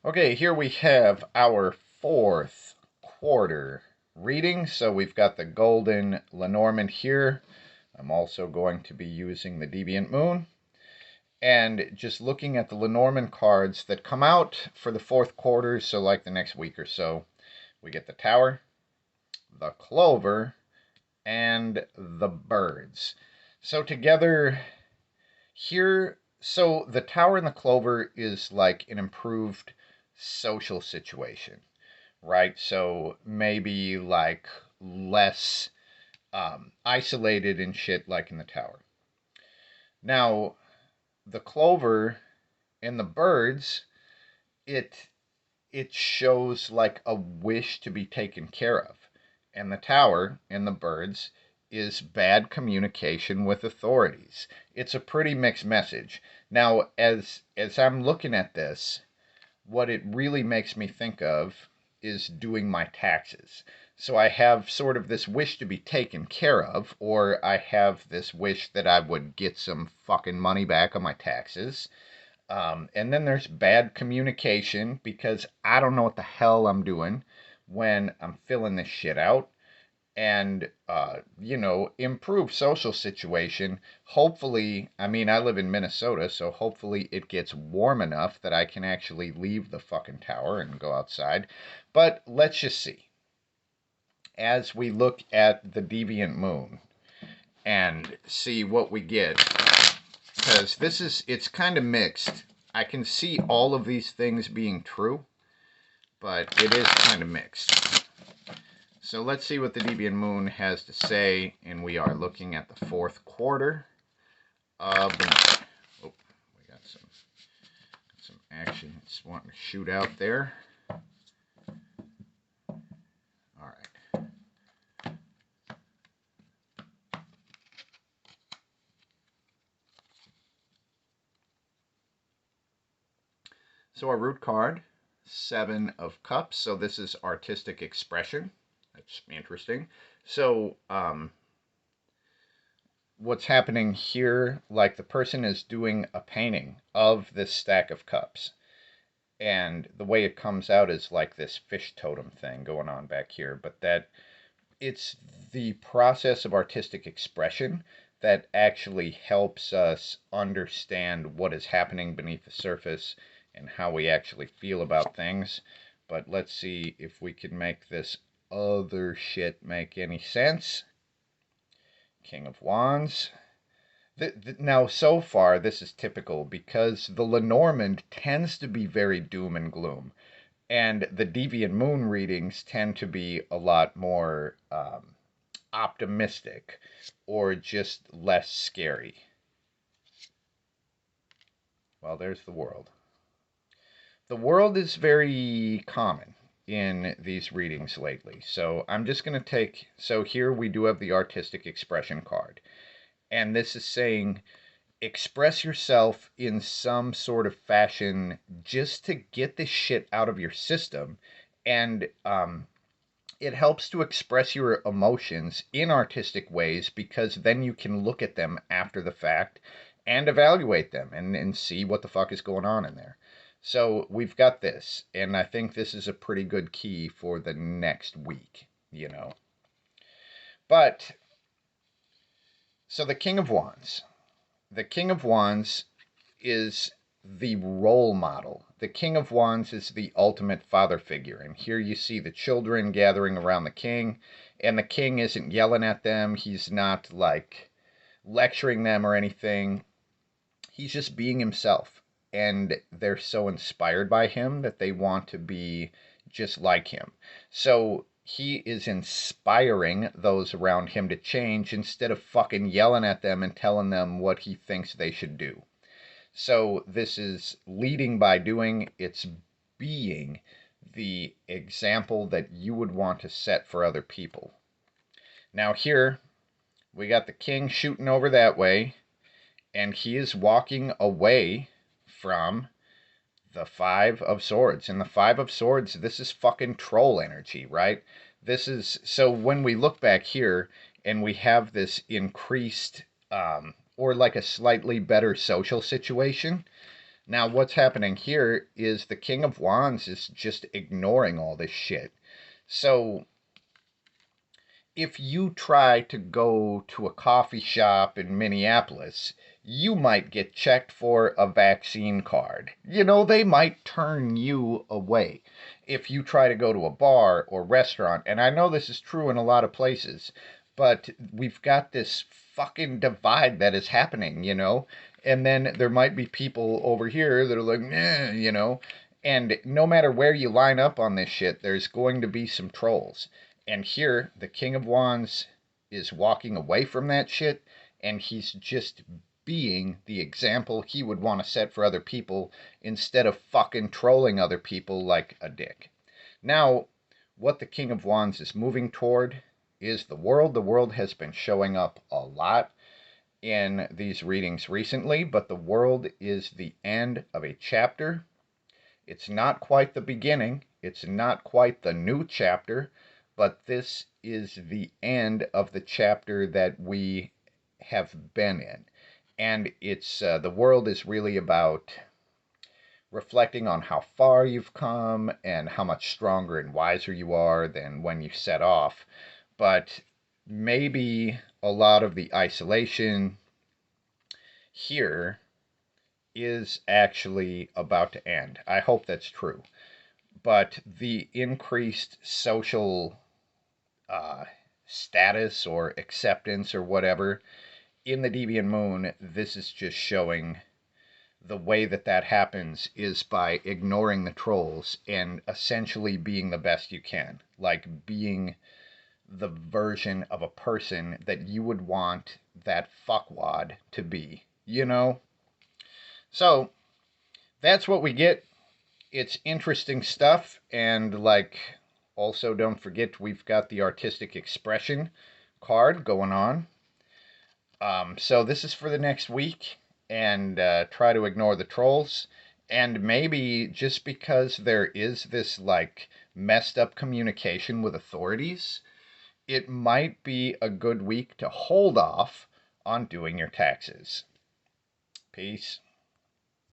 Okay, here we have our fourth quarter reading. So we've got the Golden Lenormand here. I'm also going to be using the Deviant Moon. And just looking at the Lenormand cards that come out for the fourth quarter, so like the next week or so, we get the Tower, the Clover, and the Birds. So together here, so the Tower and the Clover is like an improved social situation, right? So maybe like less isolated and shit like in the Tower. Now, the Clover and the Birds, it it shows like a wish to be taken care of. And the Tower and the Birds is bad communication with authorities. It's a pretty mixed message. Now, as I'm looking at this, what it really makes me think of is doing my taxes. So I have sort of this wish to be taken care of, or I have this wish that I would get some fucking money back on my taxes. And then there's bad communication because I don't know what the hell I'm doing when I'm filling this shit out. And, improve social situation. Hopefully, I mean, I live in Minnesota, so hopefully it gets warm enough that I can actually leave the fucking tower and go outside. But let's just see. As we look at the Deviant Moon and see what we get, because it's kind of mixed. I can see all of these things being true, but it is kind of mixed. So let's see what the Deviant Moon has to say, and we are looking at the fourth quarter of the month. Oh, we got some action. It's wanting to shoot out there. All right. So our root card, Seven of Cups. So this is artistic expression. That's interesting. So, what's happening here, like the person is doing a painting of this stack of cups. And the way it comes out is like this fish totem thing going on back here. But that it's the process of artistic expression that actually helps us understand what is happening beneath the surface and how we actually feel about things. But let's see if we can make this other shit make any sense. King of Wands. Now, so far, this is typical because the Lenormand tends to be very doom and gloom, and the Deviant Moon readings tend to be a lot more optimistic or just less scary. Well, there's the World. The World is very common in these readings lately. So I'm just going to take, so here we do have the artistic expression card. And this is saying, express yourself in some sort of fashion just to get this shit out of your system. And it helps to express your emotions in artistic ways because then you can look at them after the fact and evaluate them and see what the fuck is going on in there. So we've got this, and I think this is a pretty good key for the next week, But, so the King of Wands. The King of Wands is the role model. The King of Wands is the ultimate father figure. And here you see the children gathering around the king, and the king isn't yelling at them. He's not like lecturing them or anything. He's just being himself. And they're so inspired by him that they want to be just like him. So he is inspiring those around him to change instead of fucking yelling at them and telling them what he thinks they should do. So this is leading by doing, it's being the example that you would want to set for other people. Now here, we got the king shooting over that way, and he is walking away from the Five of Swords. And the Five of Swords, this is fucking troll energy, right? This is, so when we look back here, and we have this increased, or like a slightly better social situation, Now, what's happening here is the King of Wands is just ignoring all this shit. So, if you try to go to a coffee shop in Minneapolis, you might get checked for a vaccine card. You know, they might turn you away if you try to go to a bar or restaurant. And I know this is true in a lot of places, but we've got this fucking divide that is happening, you know? And then there might be people over here that are like, you know? And no matter where you line up on this shit, there's going to be some trolls. And here, the King of Wands is walking away from that shit, and he's just being the example he would want to set for other people instead of fucking trolling other people like a dick. Now, what the King of Wands is moving toward is the world. The world has been showing up a lot in these readings recently, but the world is the end of a chapter. It's not quite the beginning. It's not quite the new chapter, but this is the end of the chapter that we have been in. And it's the world is really about reflecting on how far you've come and how much stronger and wiser you are than when you set off. But maybe a lot of the isolation here is actually about to end. I hope that's true. But the increased social status or acceptance or whatever in the Deviant Moon, this is just showing the way that that happens is by ignoring the trolls and essentially being the best you can. Like being the version of a person that you would want that fuckwad to be, you know? So, that's what we get. It's interesting stuff, and like, also don't forget we've got the artistic expression card going on. So this is for the next week, and try to ignore the trolls. And maybe just because there is this like messed up communication with authorities, it might be a good week to hold off on doing your taxes. Peace.